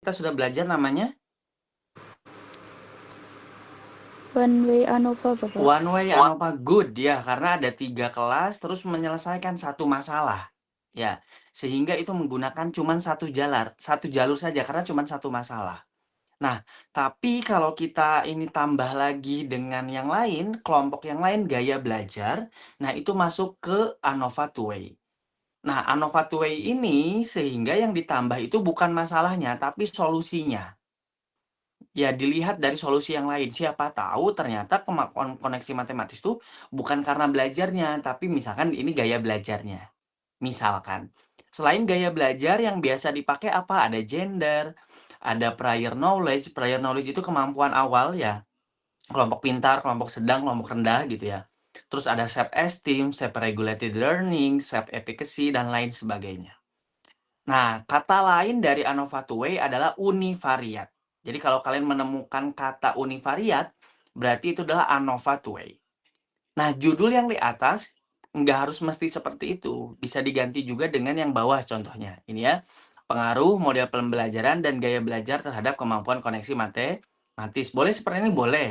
kita sudah belajar namanya? One way ANOVA, Bapak. One way ANOVA, good ya, karena ada 3 kelas terus menyelesaikan satu masalah. Ya, sehingga itu menggunakan cuman satu jalur saja karena cuman satu masalah. Nah, tapi kalau kita ini tambah lagi dengan yang lain, kelompok yang lain gaya belajar, nah itu masuk ke ANOVA two way. Nah, ANOVA two way ini sehingga yang ditambah itu bukan masalahnya tapi solusinya. Ya, dilihat dari solusi yang lain. Siapa tahu ternyata kemampuan koneksi matematis itu bukan karena belajarnya, tapi misalkan ini gaya belajarnya. Misalkan, selain gaya belajar yang biasa dipakai apa? Ada gender, ada prior knowledge. Prior knowledge itu kemampuan awal ya, kelompok pintar, kelompok sedang, kelompok rendah gitu ya. Terus ada self-esteem, self-regulated learning, self-efficacy, dan lain sebagainya. Nah, kata lain dari ANOVA two way adalah univariat. Jadi kalau kalian menemukan kata univariat, berarti itu adalah ANOVA two way. Nah, judul yang di atas nggak harus mesti seperti itu. Bisa diganti juga dengan yang bawah contohnya. Ini ya, pengaruh model pembelajaran dan gaya belajar terhadap kemampuan koneksi matematis. Boleh seperti ini? Boleh.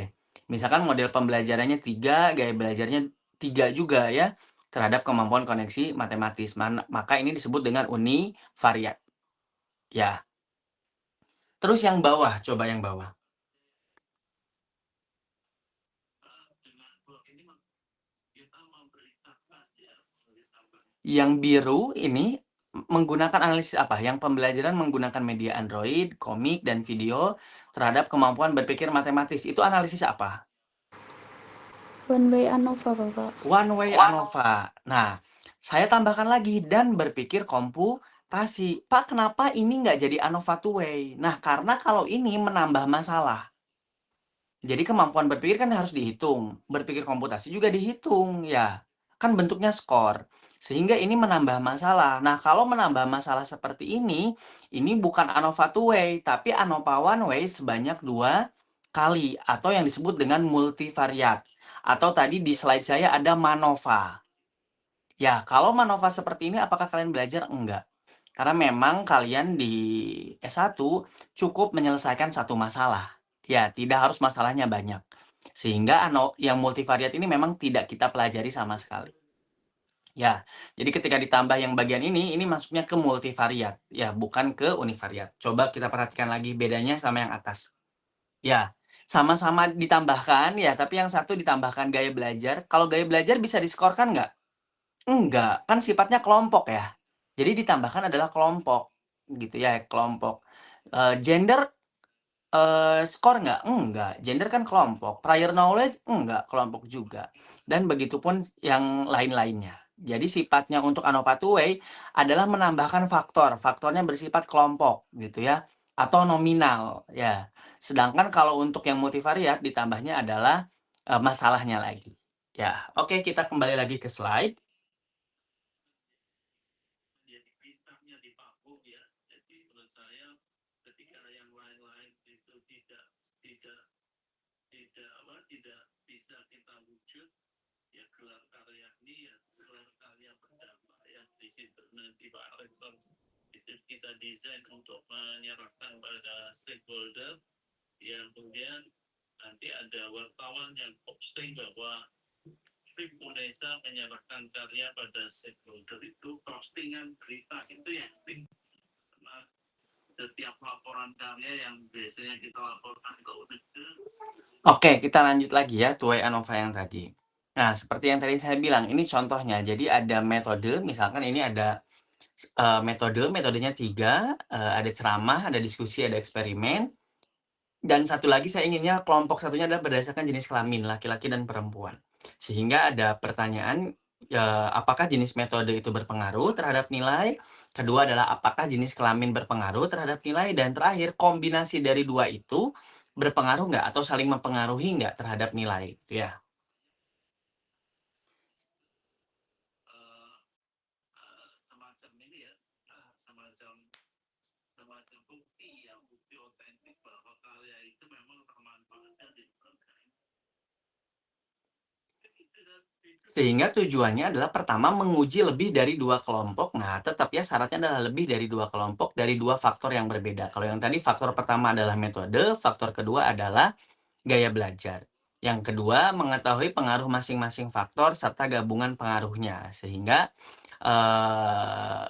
Misalkan model pembelajarannya 3, gaya belajarnya 3 juga ya, terhadap kemampuan koneksi matematis. Maka ini disebut dengan univariat. Ya. Terus yang bawah, coba yang bawah. Yang biru ini menggunakan analisis apa? Yang pembelajaran menggunakan media Android, komik, dan video terhadap kemampuan berpikir matematis. Itu analisis apa? One way ANOVA, Bapak. One way ANOVA. Nah, saya tambahkan lagi dan berpikir komputasi. Pak, kenapa ini nggak jadi ANOVA two way? Nah, karena kalau ini menambah masalah. Jadi kemampuan berpikir kan harus dihitung, berpikir komputasi juga dihitung, ya. Kan bentuknya skor. Sehingga ini menambah masalah. Nah, kalau menambah masalah seperti ini bukan ANOVA two way, tapi ANOVA one way sebanyak 2 kali atau yang disebut dengan multivariat. Atau tadi di slide saya ada MANOVA. Ya, kalau MANOVA seperti ini apakah kalian belajar? Enggak. Karena memang kalian di S1 cukup menyelesaikan satu masalah. Ya, tidak harus masalahnya banyak. Sehingga yang multivariat ini memang tidak kita pelajari sama sekali. Ya, jadi ketika ditambah yang bagian ini masuknya ke multivariat. Ya, bukan ke univariat. Coba kita perhatikan lagi bedanya sama yang atas. Ya, sama-sama ditambahkan ya, tapi yang satu ditambahkan gaya belajar. Kalau gaya belajar bisa diskorkan nggak? Enggak, kan sifatnya kelompok ya. Jadi ditambahkan adalah kelompok, gitu ya, kelompok. Gender, skor nggak? Enggak, gender kan kelompok. Prior knowledge? Enggak, kelompok juga. Dan begitupun yang lain-lainnya. Jadi sifatnya untuk ANOVA two way adalah menambahkan faktor. Faktornya bersifat kelompok, gitu ya. Atau nominal, ya. Sedangkan kalau untuk yang multivariat ditambahnya adalah masalahnya lagi. Ya, oke kita kembali lagi ke slide. Kita desain untuk menyerahkan pada stakeholder yang kemudian nanti ada wartawan yang posting bahwa Film Indonesia menyerahkan karya pada stakeholder itu postingan berita itu yang penting karena setiap laporan karya yang biasanya kita laporkan ke UNESCO. Oke, kita lanjut lagi ya, two way ANOVA yang tadi. Nah, seperti yang tadi saya bilang, ini contohnya. Jadi ada metode, misalkan ini ada metodenya 3, ada ceramah, ada diskusi, ada eksperimen. Dan satu lagi saya inginnya kelompok satunya adalah berdasarkan jenis kelamin, laki-laki dan perempuan. Sehingga ada pertanyaan, apakah jenis metode itu berpengaruh terhadap nilai? Kedua adalah apakah jenis kelamin berpengaruh terhadap nilai? Dan terakhir, kombinasi dari 2 itu berpengaruh nggak atau saling mempengaruhi nggak terhadap nilai? Gitu ya. Semacam ini ya, semacam bukti otentik bahwa karya itu memang bermanfaat dan Sehingga tujuannya adalah pertama menguji lebih dari 2 kelompok. Nah, tetap ya syaratnya adalah lebih dari 2 kelompok dari 2 faktor yang berbeda. Kalau yang tadi faktor pertama adalah metode, faktor kedua adalah gaya belajar. Yang kedua, mengetahui pengaruh masing-masing faktor serta gabungan pengaruhnya. Sehingga,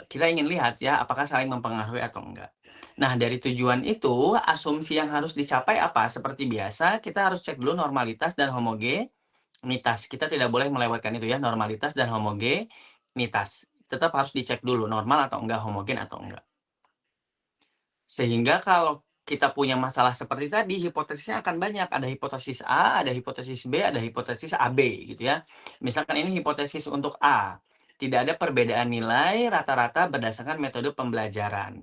kita ingin lihat ya apakah saling mempengaruhi atau enggak. Nah, dari tujuan itu, asumsi yang harus dicapai apa? Seperti biasa, kita harus cek dulu normalitas dan homogenitas. Kita tidak boleh melewatkan itu ya, normalitas dan homogenitas. Tetap harus dicek dulu normal atau enggak, homogen atau enggak. Sehingga kalau kita punya masalah seperti tadi, hipotesisnya akan banyak. Ada hipotesis A, ada hipotesis B, ada hipotesis AB gitu ya. Misalkan ini hipotesis untuk A. Tidak ada perbedaan nilai rata-rata berdasarkan metode pembelajaran.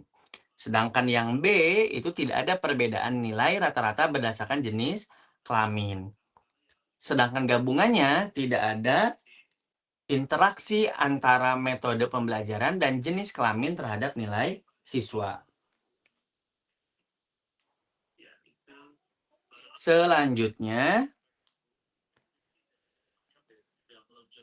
Sedangkan yang B itu tidak ada perbedaan nilai rata-rata berdasarkan jenis kelamin. Sedangkan gabungannya tidak ada interaksi antara metode pembelajaran dan jenis kelamin terhadap nilai siswa. Selanjutnya,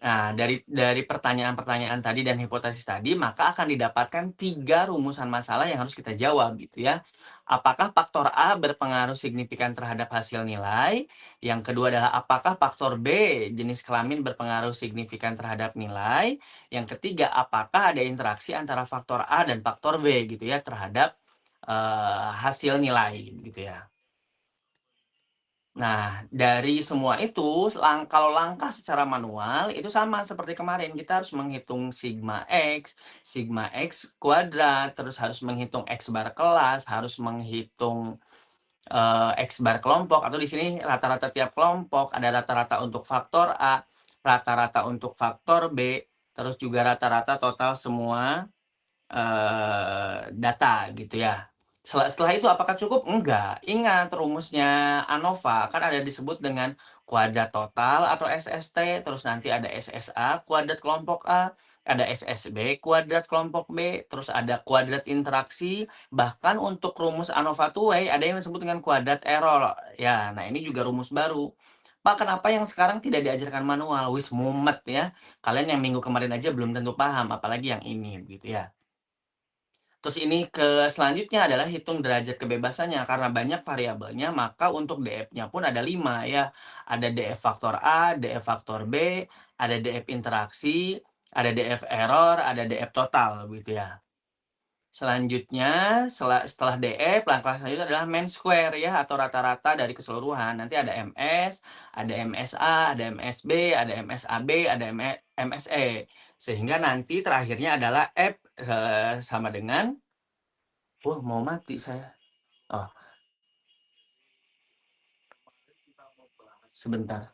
nah dari pertanyaan-pertanyaan tadi dan hipotesis tadi, maka akan didapatkan 3 rumusan masalah yang harus kita jawab gitu ya. Apakah faktor A berpengaruh signifikan terhadap hasil nilai? Yang kedua adalah apakah faktor B, jenis kelamin berpengaruh signifikan terhadap nilai? Yang ketiga, apakah ada interaksi antara faktor A dan faktor B gitu ya terhadap, hasil nilai gitu ya. Nah, dari semua itu, kalau langkah secara manual, itu sama seperti kemarin, kita harus menghitung sigma X kuadrat, terus harus menghitung X bar kelas, harus menghitung, X bar kelompok, atau di sini rata-rata tiap kelompok, ada rata-rata untuk faktor A, rata-rata untuk faktor B, terus juga rata-rata total semua data gitu ya. Setelah itu apakah cukup? Enggak. Ingat rumusnya ANOVA, kan ada disebut dengan kuadrat total atau SST, terus nanti ada SSA kuadrat kelompok A, ada SSB kuadrat kelompok B, terus ada kuadrat interaksi, bahkan untuk rumus ANOVA two-way ada yang disebut dengan kuadrat error. Ya, nah ini juga rumus baru. Pak, kenapa yang sekarang tidak diajarkan manual? Wis mumet ya. Kalian yang minggu kemarin aja belum tentu paham, apalagi yang ini, gitu ya. Terus ini selanjutnya adalah hitung derajat kebebasannya, karena banyak variabelnya, maka untuk DF-nya pun ada 5 ya. Ada DF faktor A, DF faktor B, ada DF interaksi, ada DF error, ada DF total gitu ya. Selanjutnya, setelah DF, langkah selanjutnya adalah mean square ya, atau rata-rata dari keseluruhan. Nanti ada MS, ada MSA, ada MSB, ada MSAB, ada MSE. Sehingga nanti terakhirnya adalah F, sama dengan mau mati saya. Oh, sebentar.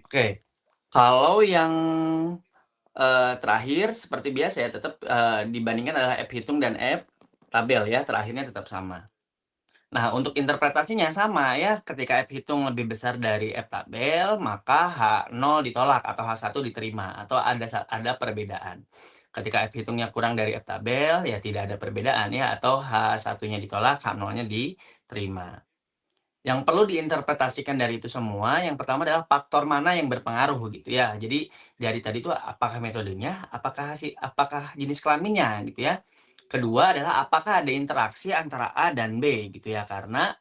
Oke, kalau yang, terakhir seperti biasa ya tetap, dibandingkan adalah F hitung dan F tabel ya, terakhirnya tetap sama. Nah, untuk interpretasinya sama ya, ketika F hitung lebih besar dari F tabel, maka H0 ditolak atau H1 diterima, atau ada perbedaan. Ketika F hitungnya kurang dari F tabel, ya tidak ada perbedaan ya, atau H1-nya ditolak, H0-nya diterima. Yang perlu diinterpretasikan dari itu semua, yang pertama adalah faktor mana yang berpengaruh gitu ya. Jadi dari tadi itu apakah metodenya, apakah jenis kelaminnya gitu ya. Kedua adalah apakah ada interaksi antara A dan B gitu ya, karena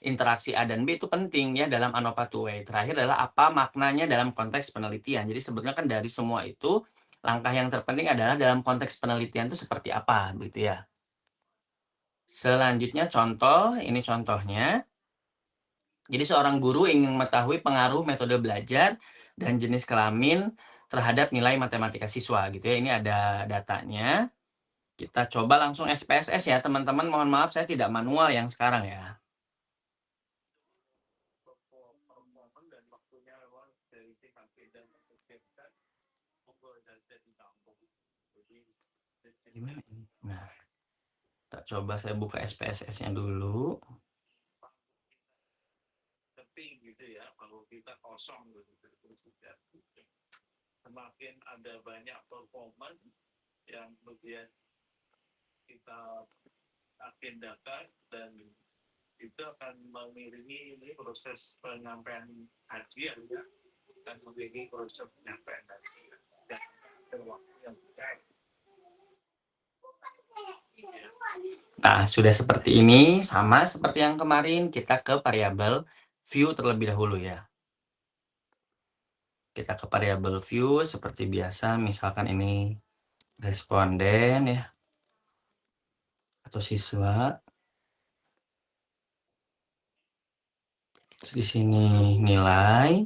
interaksi A dan B itu penting ya dalam ANOVA two-way. Terakhir adalah apa maknanya dalam konteks penelitian. Jadi sebenarnya kan dari semua itu, langkah yang terpenting adalah dalam konteks penelitian itu seperti apa gitu ya. Selanjutnya contoh, ini contohnya. Jadi seorang guru ingin mengetahui pengaruh metode belajar dan jenis kelamin terhadap nilai matematika siswa gitu ya. Ini ada datanya. Kita coba langsung SPSS ya teman-teman. Mohon maaf saya tidak manual yang sekarang ya. Gimana ini? Nah, kita coba saya buka SPSS-nya dulu. Tapi gitu ya, kalau kita kosong gitu, semakin ada banyak performance yang kemudian kita agendakan dan itu akan mengiringi ini proses penyampaian hadiah ya, dan mengiringi proses penyampaian hadiah dan waktu yang besar. Nah, sudah seperti ini, sama seperti yang kemarin, kita ke variabel view terlebih dahulu ya. Kita ke variabel view seperti biasa, misalkan ini responden ya, atau siswa. Terus di sini nilai,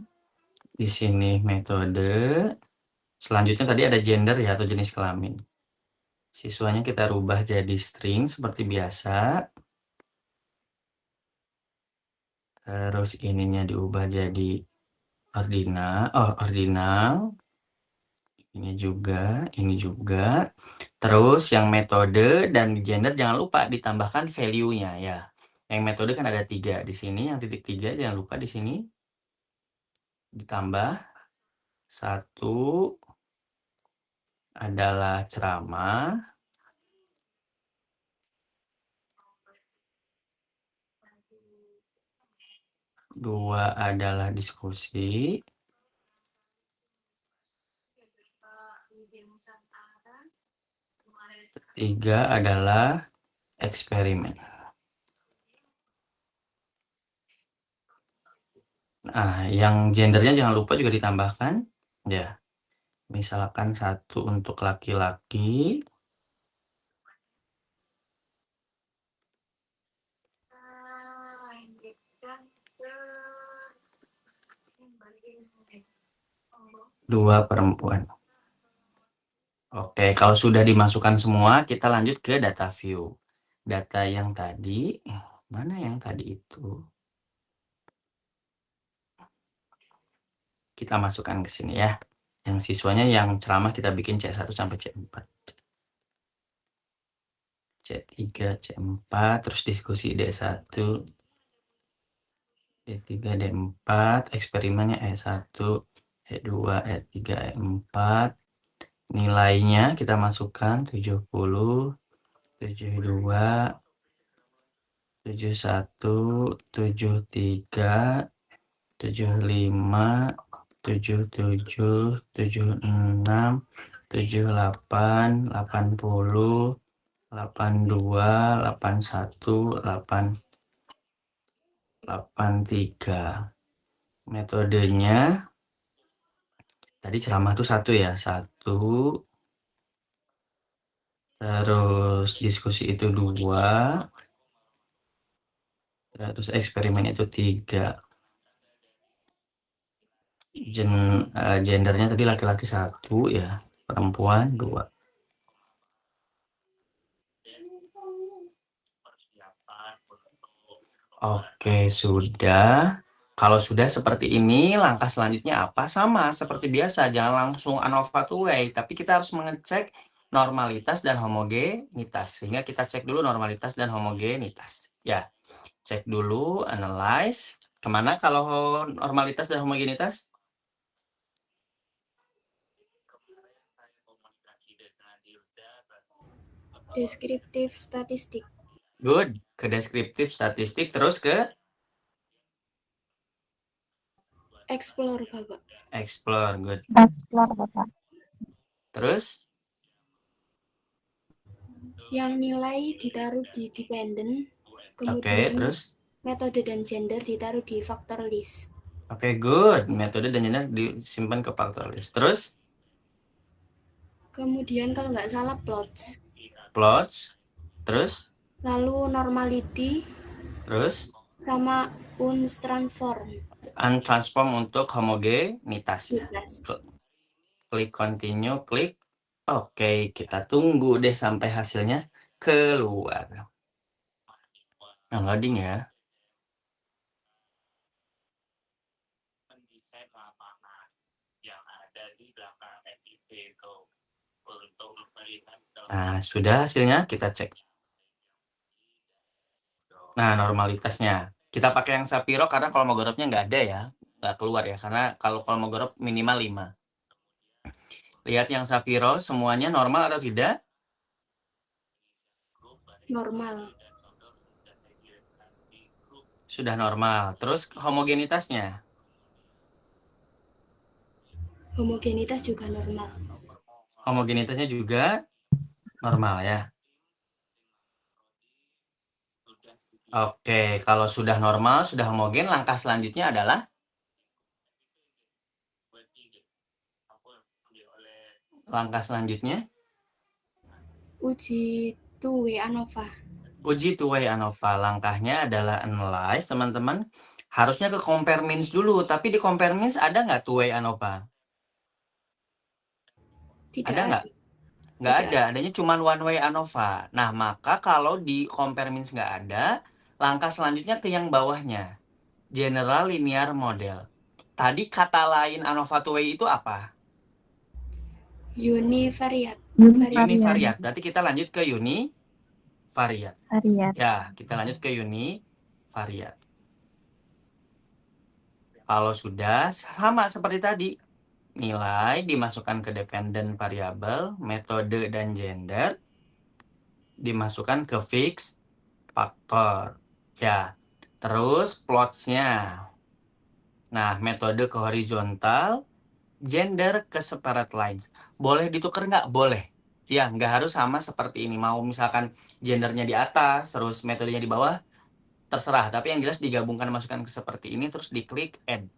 di sini metode. Selanjutnya tadi ada gender ya, atau jenis kelamin. Siswanya kita rubah jadi string seperti biasa. Terus ininya diubah jadi ordinal. Ini juga. Terus yang metode dan gender jangan lupa ditambahkan value-nya ya. Yang metode kan ada 3 di sini, yang titik 3 jangan lupa di sini ditambah 1 adalah ceramah, 2 adalah diskusi, 3 adalah eksperimen. Nah, yang gendernya jangan lupa juga ditambahkan ya. Misalkan 1 untuk laki-laki, 2 perempuan. Oke, kalau sudah dimasukkan semua, kita lanjut ke data view. Data yang tadi, mana yang tadi itu? Kita masukkan ke sini ya. Yang siswanya yang ceramah kita bikin C1 sampai C4. C3, C4, terus diskusi D1, D3, D4, eksperimennya E1, E2, E3, E4. Nilainya kita masukkan 70, 72, 71, 73, 75, 77, 76, 78, 80, 82, 81, 83. Metodenya tadi ceramah tuh 1 ya, 1. Terus diskusi itu 2. Terus eksperimen itu 3. Gendernya tadi laki-laki 1 ya, perempuan 2. Oke, sudah. Kalau sudah seperti ini, langkah selanjutnya apa? Sama seperti biasa, jangan langsung ANOVA two way, tapi kita harus mengecek normalitas dan homogenitas. Sehingga kita cek dulu normalitas dan homogenitas. Ya, cek dulu, analyze. Kemana kalau normalitas dan homogenitas? Deskriptif statistik. Good. Ke deskriptif statistik, terus ke Explore, Bapak. explore. Good. Explore, Bapak. Terus? Yang nilai ditaruh di dependent, Oke, kemudian terus? metode dan gender ditaruh di factor list. Oke, good. Metode dan gender disimpan ke factor list. Terus? Kemudian kalau nggak salah plots. Plots. Terus? Lalu normality Terus? sama untransform. Untransform untuk homogenitas ya. Yes. Klik continue, klik. Oke, kita tunggu deh sampai hasilnya keluar. Nah, loading ya. Mendesain lapangan yang ada di belakang FIP itu untuk Nah, sudah hasilnya kita cek. Nah, normalitasnya. Kita pakai yang Shapiro karena Kolmogorov-nya nggak ada ya, nggak keluar ya, karena kalau Kolmogorov minimal 5. Lihat yang Shapiro, semuanya normal atau tidak? Normal. Sudah normal. Terus homogenitasnya? Homogenitas juga normal. Homogenitasnya juga normal ya. Oke, kalau sudah normal, sudah homogen, langkah selanjutnya adalah Uji two-way ANOVA. uji two-way ANOVA. Langkahnya adalah analyze, teman-teman. Harusnya ke compare means dulu, tapi di compare means ada nggak two-way ANOVA? Tidak Ada nggak? ada. Nggak Tidak ada, adanya cuma one way ANOVA. Nah, maka kalau di compare means nggak ada, langkah selanjutnya ke yang bawahnya. General linear model. Tadi kata lain ANOVA two-way itu apa? Univariat. Univariat. Berarti kita lanjut ke univariat. Variat. Ya, kita lanjut ke univariat. Kalau sudah, sama seperti tadi. Nilai dimasukkan ke dependent variable, metode dan gender dimasukkan ke fix faktor. Ya, terus plots-nya. Nah, metode ke horizontal, gender ke separate lines. Boleh ditukar nggak? Boleh. Ya, nggak harus sama seperti ini. Mau misalkan gendernya di atas, terus metodenya di bawah, terserah. Tapi yang jelas digabungkan, masukkan ke seperti ini, terus diklik add.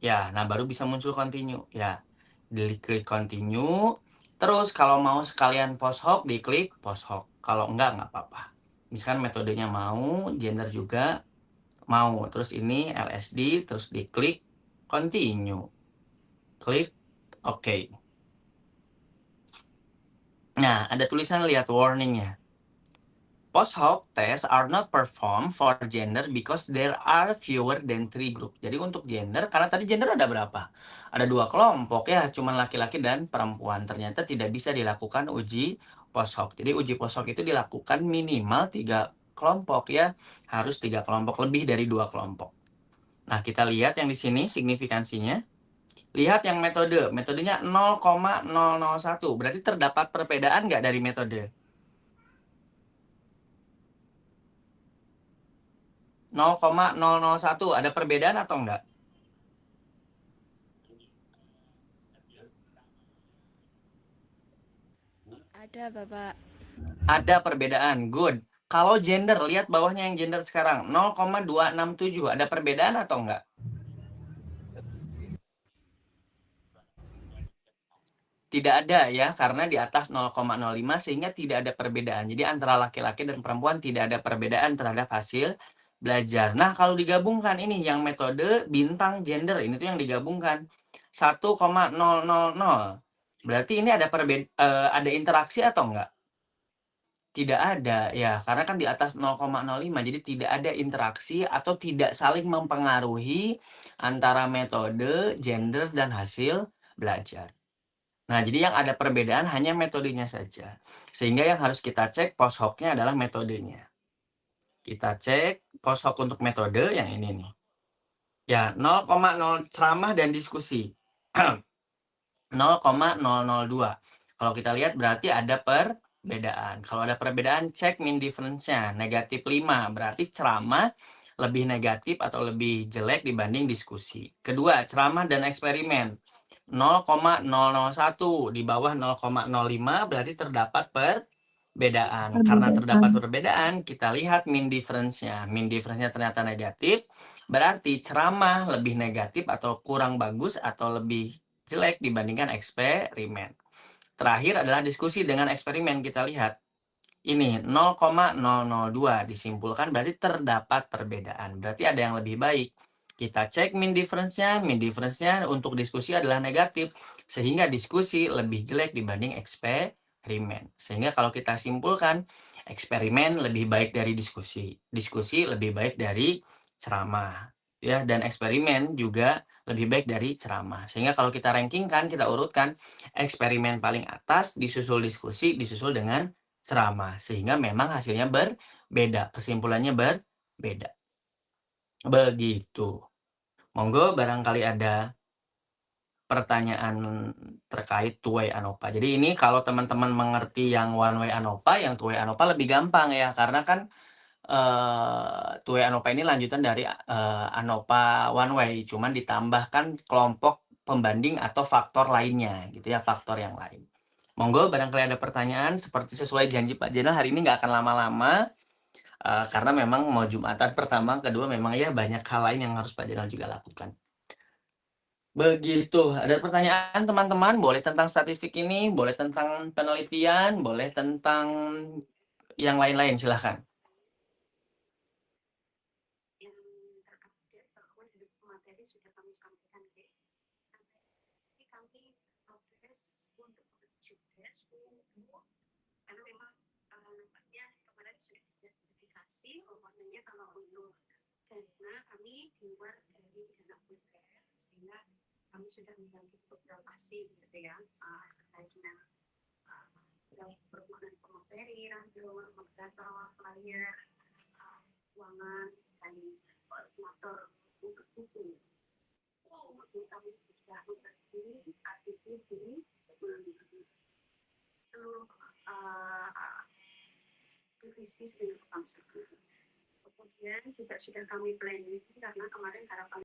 Ya, nah baru bisa muncul continue. Ya, diklik continue. Terus kalau mau sekalian post hoc, diklik post hoc. Kalau enggak, nggak apa-apa. Misalkan metodenya mau, gender juga mau. Terus ini LSD, terus diklik continue. Klik OK. Nah, ada tulisan, lihat warningnya. Post hoc tests are not performed for gender because there are fewer than 3 group. Jadi untuk gender, karena tadi gender ada berapa? Ada 2 kelompok ya, cuman laki-laki dan perempuan. Ternyata tidak bisa dilakukan uji post hoc. Jadi uji post hoc itu dilakukan minimal 3 kelompok ya. Harus 3 kelompok, lebih dari 2 kelompok. Nah, kita lihat yang di sini signifikansinya. Lihat yang metode. Metodenya 0,001. Berarti terdapat perbedaan nggak dari metode? 0,001. Ada perbedaan atau enggak? Ada, Bapak. Ada perbedaan. Good. Kalau gender, lihat bawahnya yang gender sekarang. 0,267. Ada perbedaan atau enggak? Tidak ada ya, karena di atas 0,05 sehingga tidak ada perbedaan. Jadi antara laki-laki dan perempuan tidak ada perbedaan terhadap hasil belajar. Nah, kalau digabungkan ini yang metode bintang gender, ini tuh yang digabungkan 1,000. Berarti ini ada ada interaksi atau enggak? Tidak ada ya, karena kan di atas 0,05, jadi tidak ada interaksi atau tidak saling mempengaruhi antara metode, gender, dan hasil belajar. Nah, jadi yang ada perbedaan hanya metodenya saja. Sehingga yang harus kita cek post hoc-nya adalah metodenya. Kita cek post hoc untuk metode yang ini nih. Ya, 0,0 ceramah dan diskusi. 0,002. Kalau kita lihat berarti ada perbedaan. Kalau ada perbedaan, cek mean difference-nya. Negatif 5, berarti ceramah lebih negatif atau lebih jelek dibanding diskusi. Kedua, ceramah dan eksperimen. 0,001 di bawah 0,05 berarti terdapat perbedaan. Karena terdapat perbedaan, kita lihat mean difference-nya. Mean difference-nya ternyata negatif, berarti ceramah lebih negatif atau kurang bagus atau lebih jelek dibandingkan eksperimen. Terakhir adalah diskusi dengan eksperimen. Kita lihat. Ini 0,002 disimpulkan berarti terdapat perbedaan. Berarti ada yang lebih baik. Kita cek mean difference-nya. Mean difference-nya untuk diskusi adalah negatif. Sehingga diskusi lebih jelek dibanding eksperimen. Sehingga kalau kita simpulkan, eksperimen lebih baik dari diskusi. Diskusi lebih baik dari ceramah. ya, dan eksperimen juga lebih baik dari ceramah. Sehingga kalau kita rankingkan, kita urutkan, eksperimen paling atas, disusul diskusi, disusul dengan ceramah. Sehingga memang hasilnya berbeda, kesimpulannya berbeda. Begitu. Monggo barangkali ada pertanyaan terkait two way ANOVA. Jadi ini kalau teman-teman mengerti yang one way ANOVA, yang two way ANOVA lebih gampang ya, karena kan two way ANOVA ini lanjutan dari ANOVA one way, cuman ditambahkan kelompok pembanding atau faktor lainnya gitu ya, faktor yang lain. Monggo barangkali ada pertanyaan, seperti sesuai janji Pak Jenal hari ini nggak akan lama-lama, karena memang mau Jumatan pertama, kedua memang ya banyak hal lain yang harus Pak Jenal juga lakukan. Begitu, ada pertanyaan teman-teman? Boleh tentang statistik ini, boleh tentang penelitian, boleh tentang yang lain-lain, silahkan. Yang terupdate bahwa dari materi sudah kami sampaikan ke sampai kami progres untuk menuju dashboard karena memang nampaknya kemarin sudah justifikasi bahwasanya kalau untuk dana kami di luar dari dana PUPR sehingga kami sudah membagi beberapa sih gitu ya terkait dengan permohonan pemateri, radio, moderator, flyer, keuangan dan koordinator untuk buku. Kami sudah membagi artisi di seluruh divisi seni bangsa. Kemudian juga sudah kami planning karena kemarin harapan